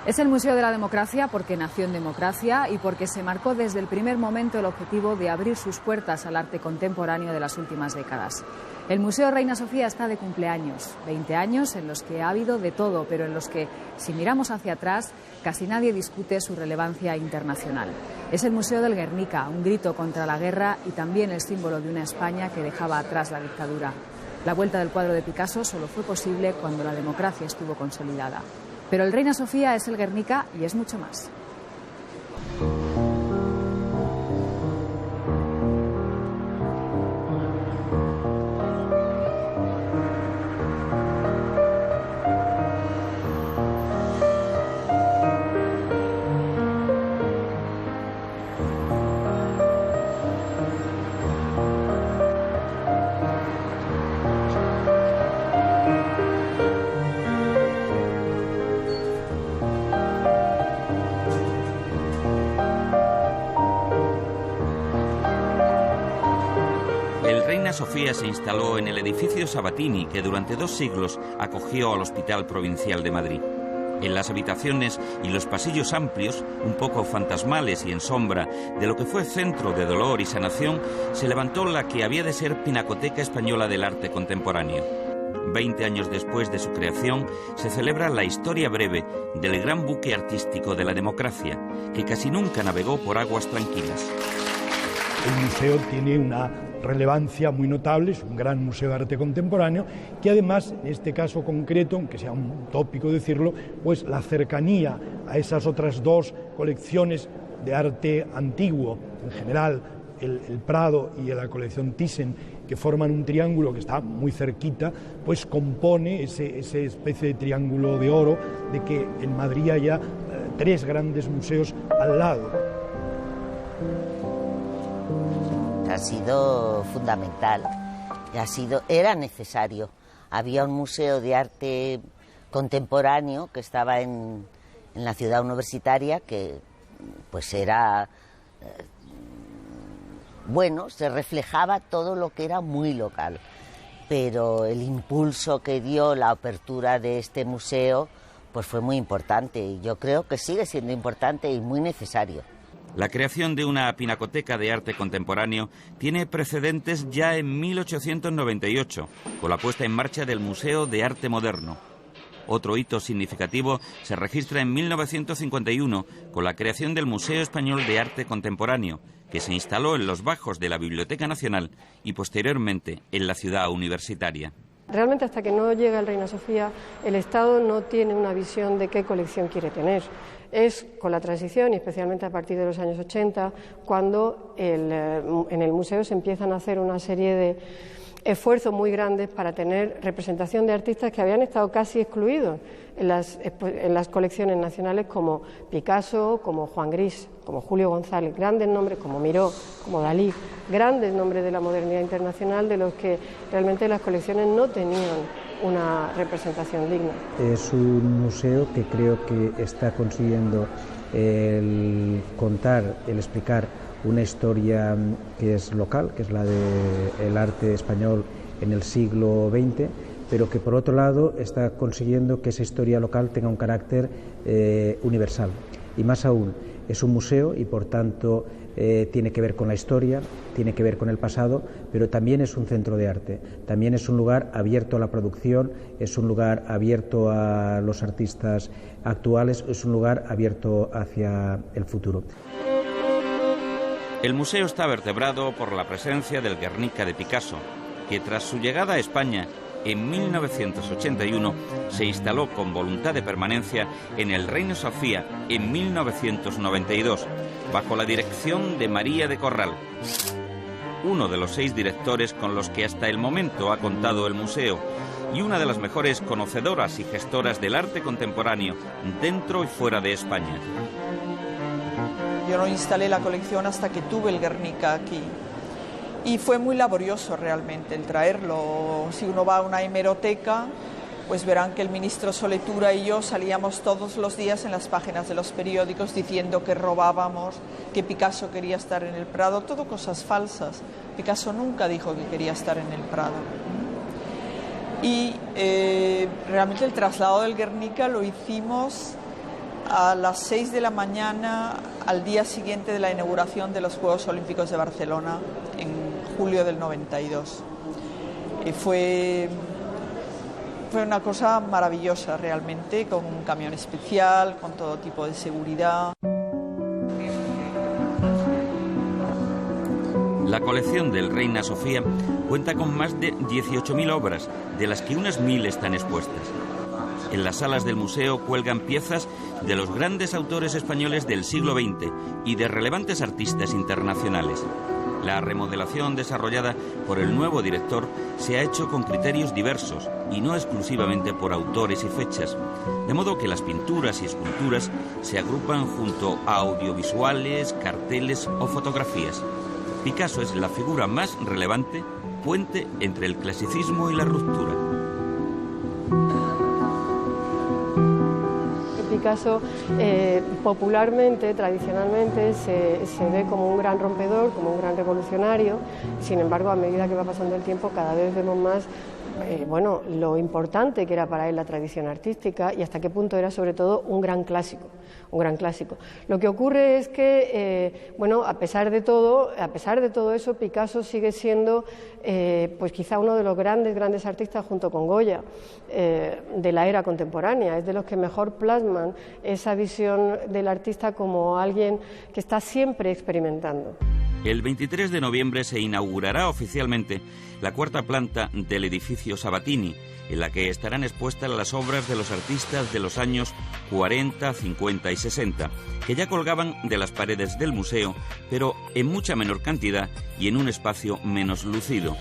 Es el Museo de la Democracia porque nació en democracia y porque se marcó desde el primer momento el objetivo de abrir sus puertas al arte contemporáneo de las últimas décadas. El Museo Reina Sofía está de cumpleaños, 20 años en los que ha habido de todo, pero en los que, si miramos hacia atrás, casi nadie discute su relevancia internacional. Es el Museo del Guernica, un grito contra la guerra y también el símbolo de una España que dejaba atrás la dictadura. La vuelta del cuadro de Picasso solo fue posible cuando la democracia estuvo consolidada. Pero el Reina Sofía es el Guernica y es mucho más. Sofía se instaló en el edificio Sabatini, que durante 2 siglos acogió al Hospital Provincial de Madrid. En las habitaciones y los pasillos amplios, un poco fantasmales y en sombra de lo que fue centro de dolor y sanación, se levantó la que había de ser Pinacoteca Española del Arte Contemporáneo. 20 años después de su creación, se celebra la historia breve del gran buque artístico de la democracia, que casi nunca navegó por aguas tranquilas. El museo tiene una relevancia muy notable, es un gran museo de arte contemporáneo, que además, en este caso concreto, aunque sea un tópico decirlo, pues la cercanía a esas otras 2 colecciones de arte antiguo, en general el Prado y la colección Thyssen, que forman un triángulo que está muy cerquita, pues compone ese especie de triángulo de oro de que en Madrid haya 3 grandes museos al lado. Ha sido fundamental, era necesario. Había un museo de arte contemporáneo que estaba en la ciudad universitaria que pues era bueno, se reflejaba todo lo que era muy local, pero el impulso que dio la apertura de este museo pues fue muy importante y yo creo que sigue siendo importante y muy necesario. La creación de una pinacoteca de arte contemporáneo tiene precedentes ya en 1898, con la puesta en marcha del Museo de Arte Moderno. Otro hito significativo se registra en 1951, con la creación del Museo Español de Arte Contemporáneo, que se instaló en los bajos de la Biblioteca Nacional y posteriormente en la ciudad universitaria. Realmente hasta que no llega el Reina Sofía, el Estado no tiene una visión de qué colección quiere tener. Es con la transición, y especialmente a partir de los años 80, cuando en el museo se empiezan a hacer una serie de esfuerzos muy grandes para tener representación de artistas que habían estado casi excluidos en las colecciones nacionales, como Picasso, como Juan Gris, como Julio González, grandes nombres como Miró, como Dalí, grandes nombres de la modernidad internacional de los que realmente las colecciones no tenían una representación digna. Es un museo que creo que está consiguiendo el contar, el explicar una historia que es local, que es la del arte español en el siglo XX, pero que por otro lado está consiguiendo que esa historia local tenga un carácter universal. Y más aún, es un museo y por tanto tiene que ver con la historia, tiene que ver con el pasado, pero también es un centro de arte, también es un lugar abierto a la producción, es un lugar abierto a los artistas actuales, es un lugar abierto hacia el futuro. El museo está vertebrado por la presencia del Guernica de Picasso, que tras su llegada a España en 1981 se instaló con voluntad de permanencia en el Reina Sofía en 1992, bajo la dirección de María de Corral, uno de los 6 directores con los que hasta el momento ha contado el museo y una de las mejores conocedoras y gestoras del arte contemporáneo dentro y fuera de España. Yo no instalé la colección hasta que tuve el Guernica aquí. Y fue muy laborioso realmente el traerlo. Si uno va a una hemeroteca, pues verán que el ministro Soletura y yo salíamos todos los días en las páginas de los periódicos diciendo que robábamos, que Picasso quería estar en el Prado, todo cosas falsas. Picasso nunca dijo que quería estar en el Prado. Y realmente el traslado del Guernica lo hicimos a las 6 de la mañana al día siguiente de la inauguración de los Juegos Olímpicos de Barcelona en julio del 92. Y fue una cosa maravillosa realmente, con un camión especial, con todo tipo de seguridad. La colección del Reina Sofía cuenta con más de 18.000 obras, de las que unas 1.000 están expuestas. En las salas del museo cuelgan piezas de los grandes autores españoles del siglo XX y de relevantes artistas internacionales. La remodelación desarrollada por el nuevo director se ha hecho con criterios diversos y no exclusivamente por autores y fechas, de modo que las pinturas y esculturas se agrupan junto a audiovisuales, carteles o fotografías. Picasso es la figura más relevante, puente entre el clasicismo y la ruptura. Picasso popularmente, tradicionalmente, se ve como un gran rompedor, como un gran revolucionario. Sin embargo, a medida que va pasando el tiempo, cada vez vemos más lo importante que era para él la tradición artística y hasta qué punto era sobre todo un gran clásico. Lo que ocurre es que, a pesar de todo eso, Picasso sigue siendo pues quizá uno de los grandes artistas junto con Goya de la era contemporánea. Es de los que mejor plasman esa visión del artista como alguien que está siempre experimentando. El 23 de noviembre se inaugurará oficialmente la cuarta planta del edificio Sabatini, en la que estarán expuestas las obras de los artistas de los años 40, 50 y 60, que ya colgaban de las paredes del museo, pero en mucha menor cantidad y en un espacio menos lucido.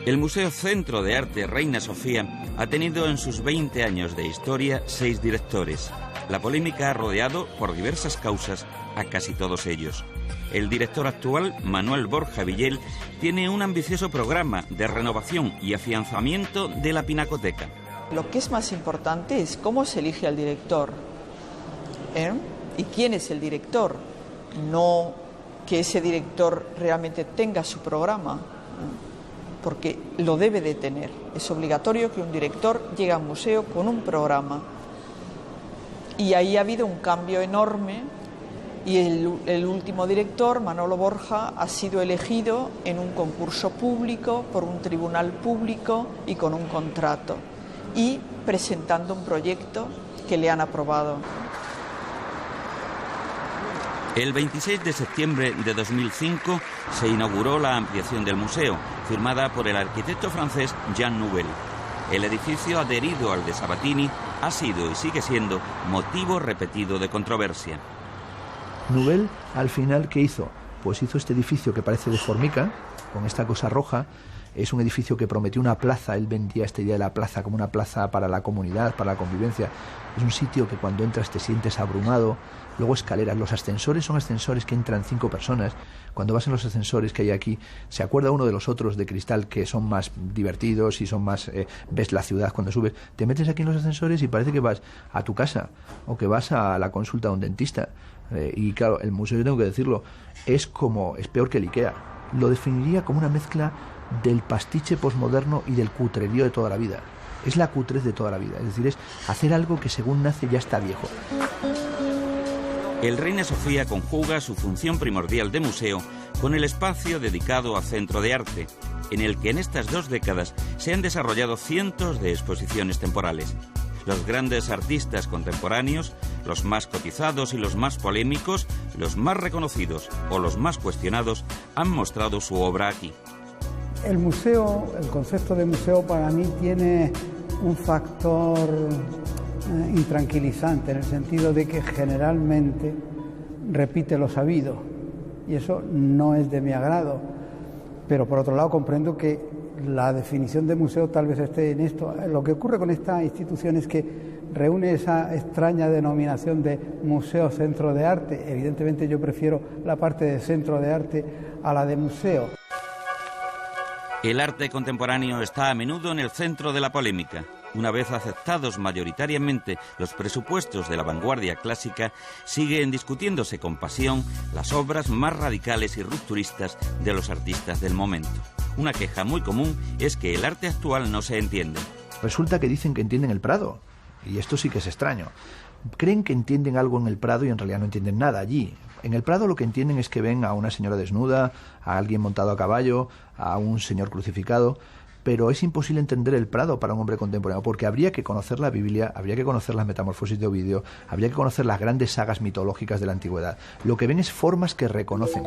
El Museo Centro de Arte Reina Sofía ha tenido en sus 20 años de historia 6 directores. La polémica ha rodeado, por diversas causas, a casi todos ellos. El director actual, Manuel Borja Villel, tiene un ambicioso programa de renovación y afianzamiento de la pinacoteca. Lo que es más importante es cómo se elige al director, y quién es el director, no que ese director realmente tenga su programa, porque lo debe de tener. Es obligatorio que un director llegue a un museo con un programa. Y ahí ha habido un cambio enorme. Y el último director, Manolo Borja, ha sido elegido en un concurso público, por un tribunal público y con un contrato, y presentando un proyecto que le han aprobado. El 26 de septiembre de 2005 se inauguró la ampliación del museo, firmada por el arquitecto francés Jean Nouvel. El edificio adherido al de Sabatini ha sido y sigue siendo motivo repetido de controversia. Nouvel, al final, ¿qué hizo? Pues hizo este edificio que parece de formica, con esta cosa roja. Es un edificio que prometió una plaza. Él vendía esta idea de la plaza como una plaza para la comunidad, para la convivencia. Es un sitio que cuando entras te sientes abrumado. Luego escaleras. Los ascensores son ascensores que entran 5 personas. Cuando vas en los ascensores que hay aquí, se acuerda uno de los otros de cristal que son más divertidos y son más... ves la ciudad cuando subes. Te metes aquí en los ascensores y parece que vas a tu casa o que vas a la consulta de un dentista. Y claro, el museo, yo tengo que decirlo, es peor que el Ikea. Lo definiría como una mezcla del pastiche posmoderno y del cutrerío de toda la vida. Es la cutrez de toda la vida, es decir, es hacer algo que según nace ya está viejo. El Reina Sofía conjuga su función primordial de museo con el espacio dedicado a Centro de Arte, en el que en estas 2 décadas se han desarrollado cientos de exposiciones temporales. Los grandes artistas contemporáneos, los más cotizados y los más polémicos, los más reconocidos o los más cuestionados, han mostrado su obra aquí. El museo, el concepto de museo para mí tiene un factor intranquilizante, en el sentido de que generalmente repite lo sabido, y eso no es de mi agrado. Pero por otro lado comprendo que la definición de museo tal vez esté en esto. Lo que ocurre con esta institución es que reúne esa extraña denominación de Museo Centro de Arte. Evidentemente yo prefiero la parte de Centro de Arte a la de museo. El arte contemporáneo está a menudo en el centro de la polémica. Una vez aceptados mayoritariamente los presupuestos de la vanguardia clásica, siguen discutiéndose con pasión las obras más radicales y rupturistas de los artistas del momento. Una queja muy común es que el arte actual no se entiende. Resulta que dicen que entienden el Prado, y esto sí que es extraño, creen que entienden algo en el Prado y en realidad no entienden nada allí. En el Prado lo que entienden es que ven a una señora desnuda, a alguien montado a caballo, a un señor crucificado, pero es imposible entender el Prado para un hombre contemporáneo, porque habría que conocer la Biblia, habría que conocer las Metamorfosis de Ovidio, habría que conocer las grandes sagas mitológicas de la antigüedad. Lo que ven es formas que reconocen.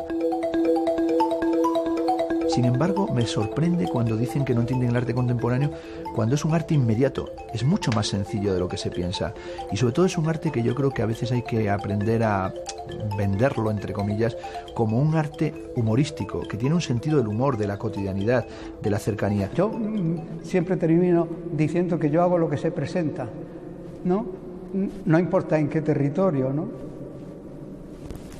Sin embargo, me sorprende cuando dicen que no entienden el arte contemporáneo, cuando es un arte inmediato, es mucho más sencillo de lo que se piensa. Y sobre todo es un arte que yo creo que a veces hay que aprender a venderlo, entre comillas, como un arte humorístico, que tiene un sentido del humor, de la cotidianidad, de la cercanía. Yo siempre termino diciendo que yo hago lo que se presenta, ¿no? No importa en qué territorio, ¿no?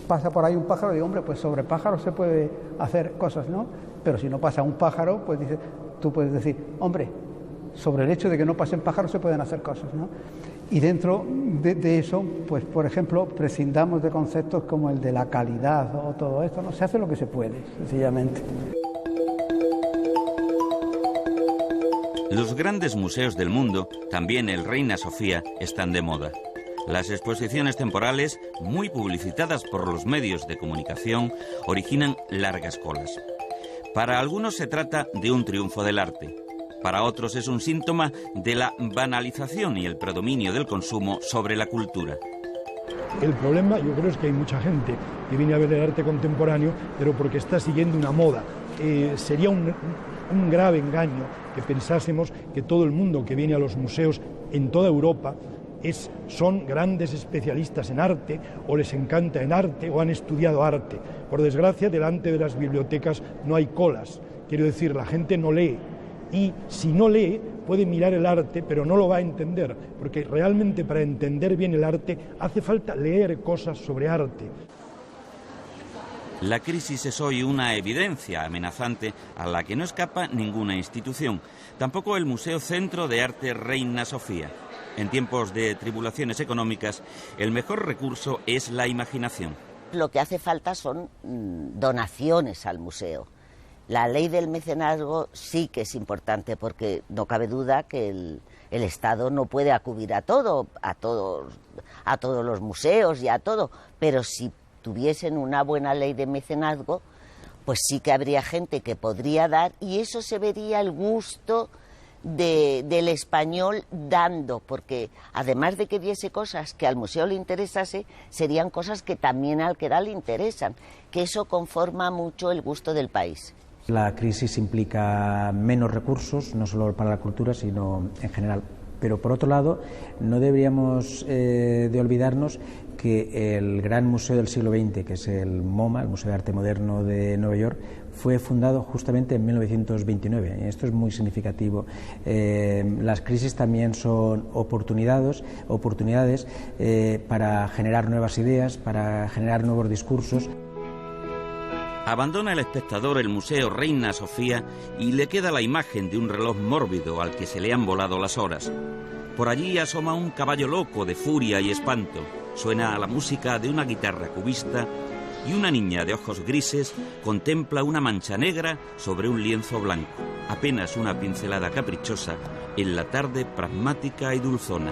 Pasa por ahí un pájaro y digo, hombre, pues sobre pájaros se puede hacer cosas, ¿no? Pero si no pasa un pájaro, pues dice, tú puedes decir, hombre, sobre el hecho de que no pasen pájaros se pueden hacer cosas, ¿no? Y dentro de eso, pues por ejemplo, prescindamos de conceptos como el de la calidad o todo esto, ¿no? Se hace lo que se puede, sencillamente. Los grandes museos del mundo, también el Reina Sofía, están de moda. Las exposiciones temporales, muy publicitadas por los medios de comunicación, originan largas colas. Para algunos se trata de un triunfo del arte. Para otros es un síntoma de la banalización y el predominio del consumo sobre la cultura. El problema, yo creo, es que hay mucha gente que viene a ver el arte contemporáneo, pero porque está siguiendo una moda. Sería un grave engaño que pensásemos que todo el mundo que viene a los museos en toda Europa son grandes especialistas en arte, o les encanta en arte, o han estudiado arte. Por desgracia, delante de las bibliotecas no hay colas. Quiero decir, la gente no lee. Y si no lee, puede mirar el arte, pero no lo va a entender, porque realmente para entender bien el arte hace falta leer cosas sobre arte. La crisis es hoy una evidencia amenazante a la que no escapa ninguna institución, tampoco el Museo Centro de Arte Reina Sofía. En tiempos de tribulaciones económicas, el mejor recurso es la imaginación. Lo que hace falta son donaciones al museo. La ley del mecenazgo sí que es importante, porque no cabe duda que el Estado no puede acudir a todos los museos y a todo, pero si tuviesen una buena ley de mecenazgo, pues sí que habría gente que podría dar, y eso se vería el gusto del español dando, porque además de que diese cosas que al museo le interesase, serían cosas que también al que da le interesan, que eso conforma mucho el gusto del país. La crisis implica menos recursos, no solo para la cultura, sino en general. Pero por otro lado, no deberíamos de olvidarnos que el gran museo del siglo XX, que es el MoMA, el Museo de Arte Moderno de Nueva York, fue fundado justamente en 1929. Esto es muy significativo. Las crisis también son oportunidades para generar nuevas ideas, para generar nuevos discursos. Abandona el espectador el Museo Reina Sofía y le queda la imagen de un reloj mórbido al que se le han volado las horas. Por allí asoma un caballo loco de furia y espanto. Suena la música de una guitarra cubista y una niña de ojos grises contempla una mancha negra sobre un lienzo blanco. Apenas una pincelada caprichosa en la tarde pragmática y dulzona.